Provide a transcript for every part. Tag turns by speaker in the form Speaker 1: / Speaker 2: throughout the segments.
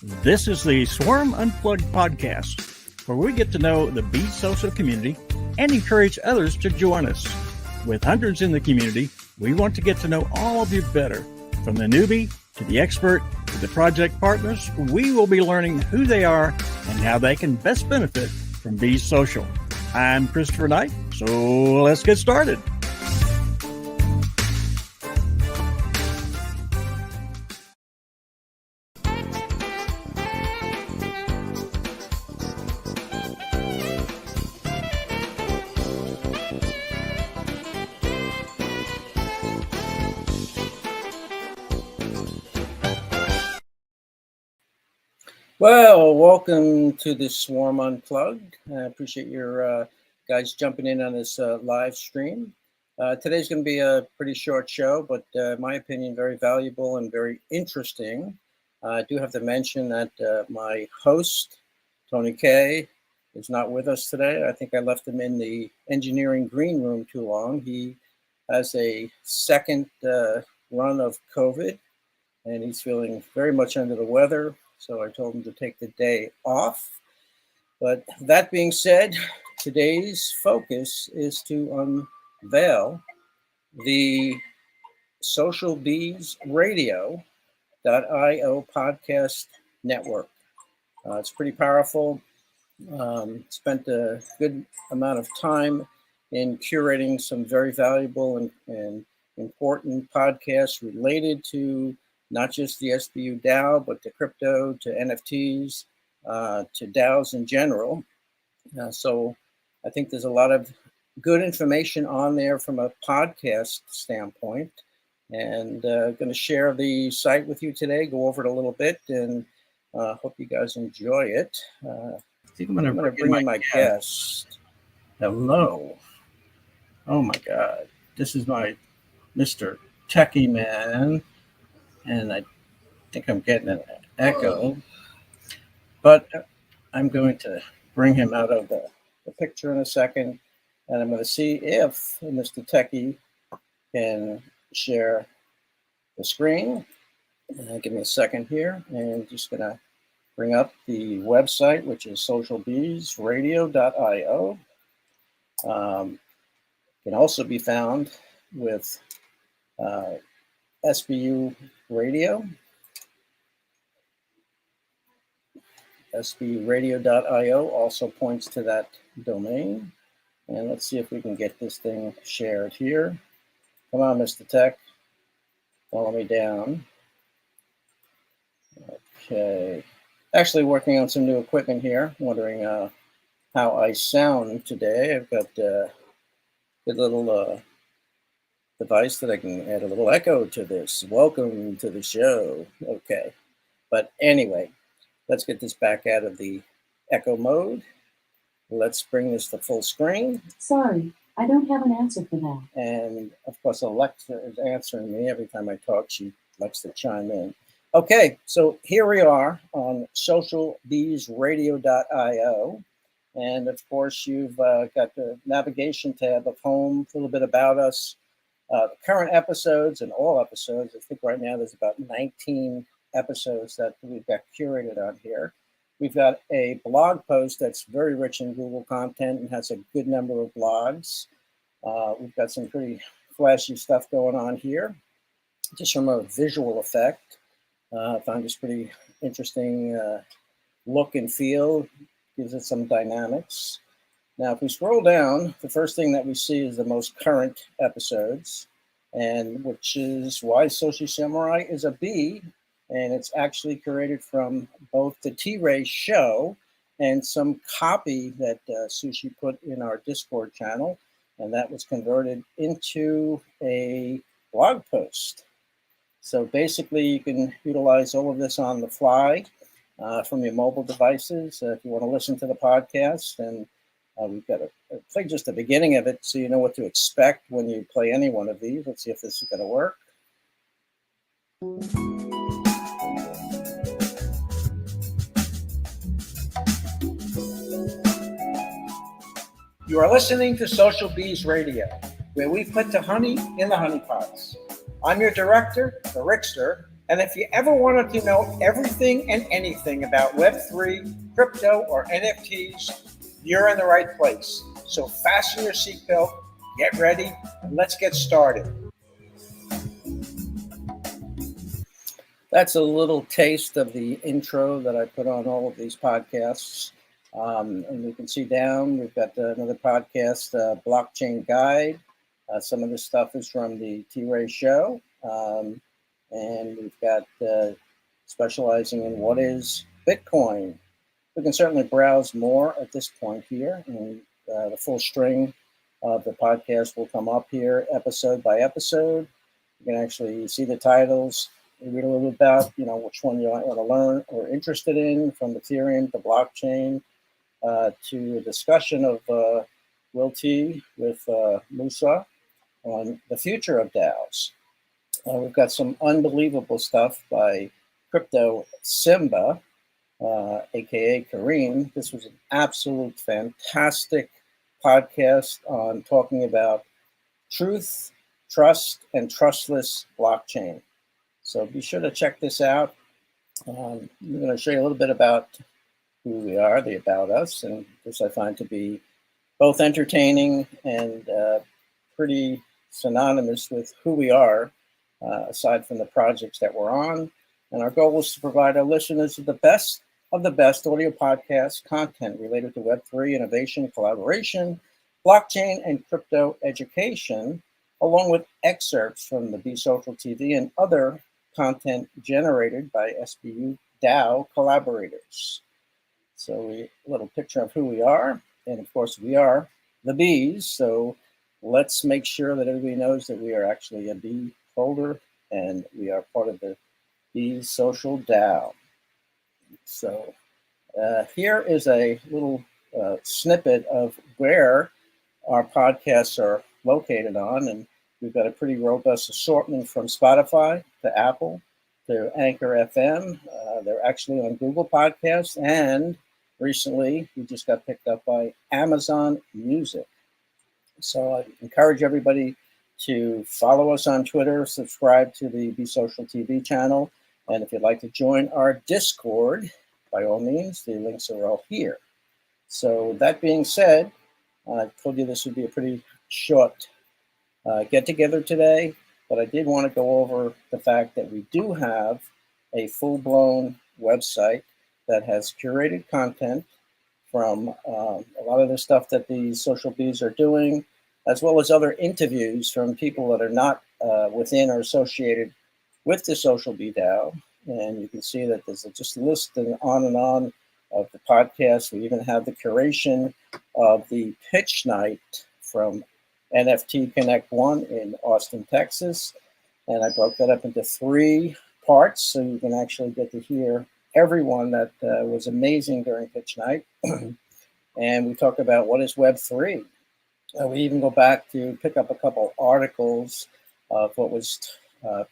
Speaker 1: This is the Swarm Unplugged podcast, where we get to know the Bee social community and encourage others to join us. With hundreds in the community, we want to get to know all of you better. From the newbie to the expert to the project partners, we will be learning who they are and how they can best benefit from Bee Social. I'm Christopher Knight, so let's get started.
Speaker 2: Well, welcome to the Swarm Unplugged. I appreciate your guys jumping in on this live stream. Today's going to be a pretty short show, but in my opinion, very valuable and very interesting. I do have to mention that my host, Tony K, is not with us today. I think I left him in the engineering green room too long. He has a second run of COVID, and he's feeling very much under the weather. So I told him to take the day off. But that being said, today's focus is to unveil the Social Bees Radio.io podcast network. It's pretty powerful. Spent a good amount of time in curating some very valuable and important podcasts related to not just the SBU DAO, but to crypto, to NFTs, to DAOs in general. So I think there's a lot of good information on there from a podcast standpoint. And going to share the site with you today, go over it a little bit, and hope you guys enjoy it. I think I'm going to bring in my guest. Hello. Oh my God. This is my Mr. Techie Man. And I think I'm getting an echo, but I'm going to bring him out of the picture in a second, and I'm going to see if Mr. Techie can share the screen. Give me a second here, and just going to bring up the website, which is socialbeesradio.io. Can also be found with SBU Radio, SBUradio.io also points to that domain. And let's see if we can get this thing shared here. Come on, Mr. Tech, follow me down. Okay, actually working on some new equipment here, wondering how I sound today. I've got a good little device that I can add a little echo to this. Welcome to the show. Okay. But anyway, let's get this back out of the echo mode. Let's bring this to full screen.
Speaker 3: Sorry, I don't have an answer for that.
Speaker 2: And of course, Alexa is answering me every time I talk. She likes to chime in. Okay, so here we are on socialbeesradio.io. And of course, you've got the navigation tab of home, a little bit about us. Current episodes and all episodes, I think right now there's about 19 episodes that we've got curated on here. We've got a blog post that's very rich in Google content and has a good number of blogs. We've got some pretty flashy stuff going on here. Just from a visual effect, I found this pretty interesting look and feel, gives it some dynamics. Now, if we scroll down, the first thing that we see is the most current episodes, and which is why Sushi Samurai is a bee, and it's actually curated from both the T-Ray show and some copy that Sushi put in our Discord channel, and that was converted into a blog post. So basically, you can utilize all of this on the fly from your mobile devices if you want to listen to the podcast. And we've got to play just the beginning of it so you know what to expect when you play any one of these. Let's see if this is going to work. You are listening to Social Bees Radio, where we put the honey in the honey pots. I'm your director, the Rickster, And if you ever wanted to know everything and anything about Web3, crypto, or NFTs, you're in the right place. So fasten your seatbelt, get ready, and let's get started. That's a little taste of the intro that I put on all of these podcasts. And you can see down, we've got another podcast, Blockchain Guide. Some of this stuff is from the T-Ray show. And we've got specializing in what is Bitcoin. We can certainly browse more at this point here, and the full string of the podcast will come up here episode by episode. You can actually see the titles, read a little bit about, which one you might want to learn or interested in, from Ethereum to blockchain, to a discussion of Will T with Musa on the future of DAOs. We've got some unbelievable stuff by Crypto Simba, aka Kareem. This was an absolute fantastic podcast on talking about truth, trust, and trustless blockchain. So be sure to check this out. I'm going to show you a little bit about who we are, the about us, and this I find to be both entertaining and pretty synonymous with who we are, aside from the projects that we're on. And our goal is to provide our listeners with the best of the best audio podcast content related to Web3 innovation, collaboration, blockchain, and crypto education, along with excerpts from the Be Social TV and other content generated by SBU DAO collaborators. So a little picture of who we are. And of course, we are the bees. So let's make sure that everybody knows that we are actually a bee folder, and we are part of the Be Social DAO. So here is a little snippet of where our podcasts are located on, and we've got a pretty robust assortment from Spotify to Apple to Anchor FM. They're actually on Google Podcasts, and recently we just got picked up by Amazon Music. So I encourage everybody to follow us on Twitter, subscribe to the Be Social TV channel, and if you'd like to join our Discord, by all means, the links are all here. So that being said, I told you this would be a pretty short get-together today, but I did want to go over the fact that we do have a full-blown website that has curated content from a lot of the stuff that the social bees are doing, as well as other interviews from people that are not within or associated with the Social Bee DAO. And you can see that there's just a list and on of the podcast. We even have the curation of the pitch night from NFT Connect 1 in Austin, Texas. And I broke that up into 3 parts, so you can actually get to hear everyone that was amazing during pitch night. And we talk about what is Web3. We even go back to pick up a couple articles of what was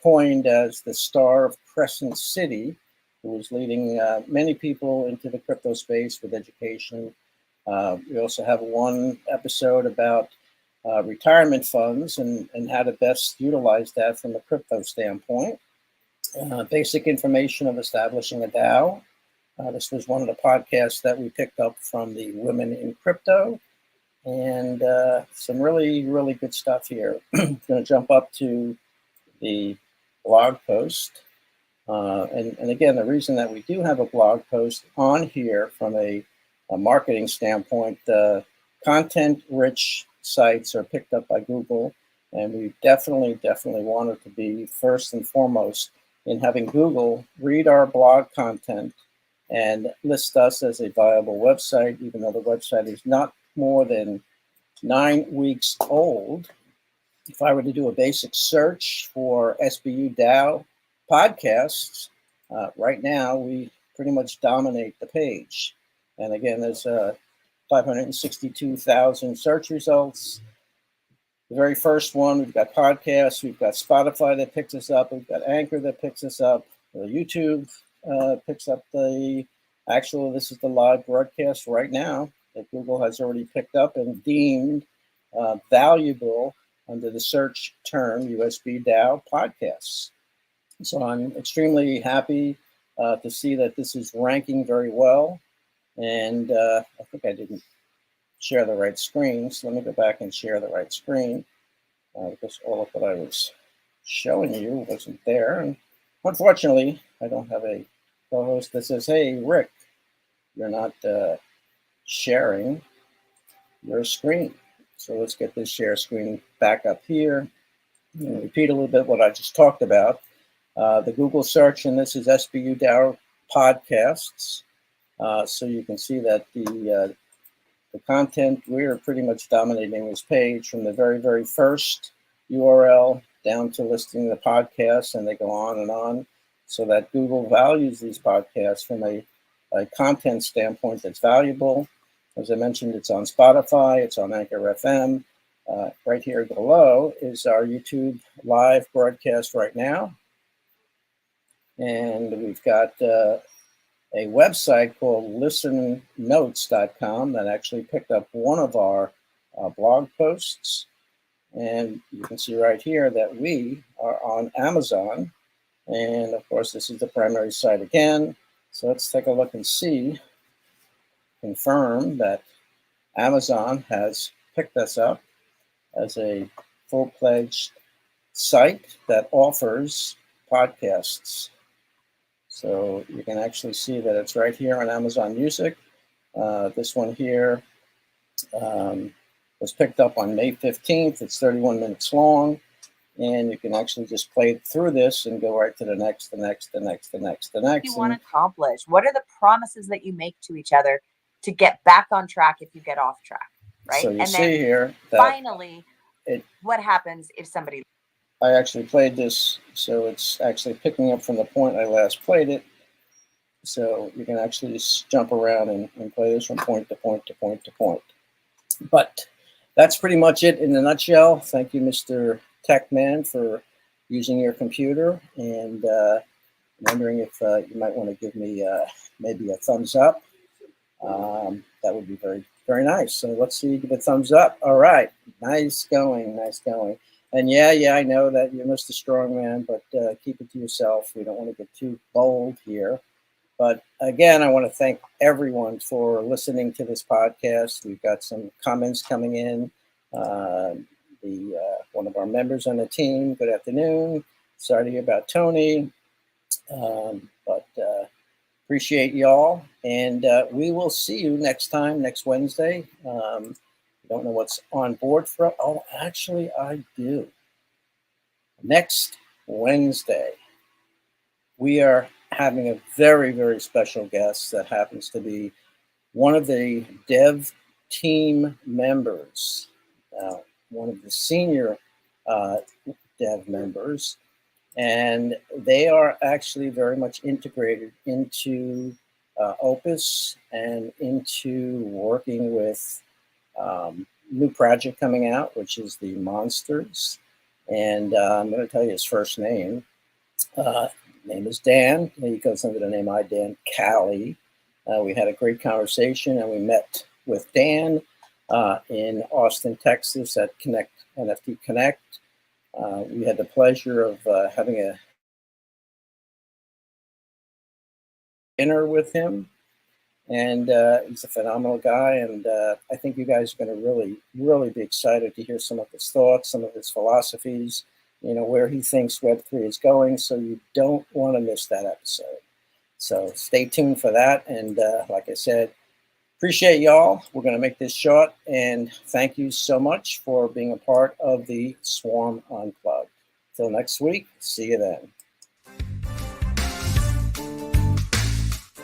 Speaker 2: coined as the Star of Crescent City, who was leading many people into the crypto space with education. We also have one episode about retirement funds and how to best utilize that from a crypto standpoint. Basic information of establishing a DAO. This was one of the podcasts that we picked up from the Women in Crypto. And some really, really good stuff here. I'm going to jump up to the blog post. And again, the reason that we do have a blog post on here from a marketing standpoint, content-rich sites are picked up by Google. And we definitely wanted to be first and foremost in having Google read our blog content and list us as a viable website, even though the website is not more than 9 weeks old. If I were to do a basic search for SBU DAO podcasts, right now we pretty much dominate the page. And again, there's 562,000 search results. The very first one, we've got podcasts, we've got Spotify that picks us up, we've got Anchor that picks us up, YouTube picks up this is the live broadcast right now that Google has already picked up and deemed valuable under the search term USB DAO podcasts. So I'm extremely happy to see that this is ranking very well. And I think I didn't share the right screen. So let me go back and share the right screen because all of what I was showing you wasn't there. And unfortunately, I don't have a co-host that says, hey, Rick, you're not sharing your screen. So let's get this share screen back up here. And repeat a little bit what I just talked about. The Google search, and this is SBU DAO podcasts. So you can see that the content, we're pretty much dominating this page from the very, very first URL down to listing the podcasts, and they go on and on, so that Google values these podcasts from a content standpoint that's valuable. As I mentioned, it's on Spotify, it's on Anchor FM. Right here below is our YouTube live broadcast right now. And we've got a website called listennotes.com that actually picked up one of our blog posts. And you can see right here that we are on Amazon. And of course, this is the primary site again. So let's take a look and see, confirm that Amazon has picked us up as a full-fledged site that offers podcasts. So you can actually see that it's right here on Amazon Music. This one here was picked up on May 15th. It's 31 minutes long. And you can actually just play through this and go right to the next. You
Speaker 4: want to accomplish? What are the promises that you make to each other to get back on track if you get off track, right?
Speaker 2: So you
Speaker 4: and
Speaker 2: see
Speaker 4: then
Speaker 2: here that
Speaker 4: finally, what happens if somebody...
Speaker 2: I actually played this, so it's actually picking up from the point I last played it. So you can actually just jump around and play this from point to point to point to point. But that's pretty much it in a nutshell. Thank you, Mr. Techman, for using your computer. And I'm wondering if you might want to give me maybe a thumbs up. That would be very, very nice. So let's see, give a thumbs up. All right. Nice going, nice going. And yeah, I know that you're Mr. Strongman, but keep it to yourself. We don't want to get too bold here. But again, I want to thank everyone for listening to this podcast. We've got some comments coming in. One of our members on the team, good afternoon. Sorry to hear about Tony, but appreciate y'all. And we will see you next time, next Wednesday. Don't know what's on board for. Oh, actually, I do. Next Wednesday, we are having a very, very special guest that happens to be one of the dev team members, one of the senior dev members, and they are actually very much integrated into Opus and into working with new project coming out, which is the Monsters. And I'm going to tell you his first name. Name is Dan. He goes under the name Dan Callie. We had a great conversation, and we met with Dan in Austin, Texas at NFT Connect. We had the pleasure of having a dinner with him. And he's a phenomenal guy, and I think you guys are going to really, really be excited to hear some of his thoughts, some of his philosophies, where he thinks Web3 is going. So you don't want to miss that episode. So stay tuned for that. And like I said, appreciate y'all. We're going to make this short, and thank you so much for being a part of the Swarm Unplugged. Till next week, see you then.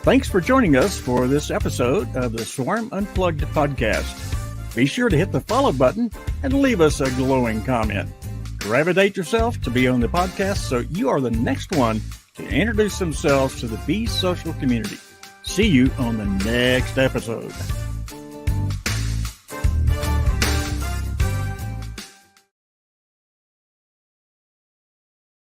Speaker 1: Thanks for joining us for this episode of the Swarm Unplugged podcast. Be sure to hit the follow button and leave us a glowing comment. Gravitate yourself to be on the podcast so you are the next one to introduce themselves to the Be Social community. See you on the next episode.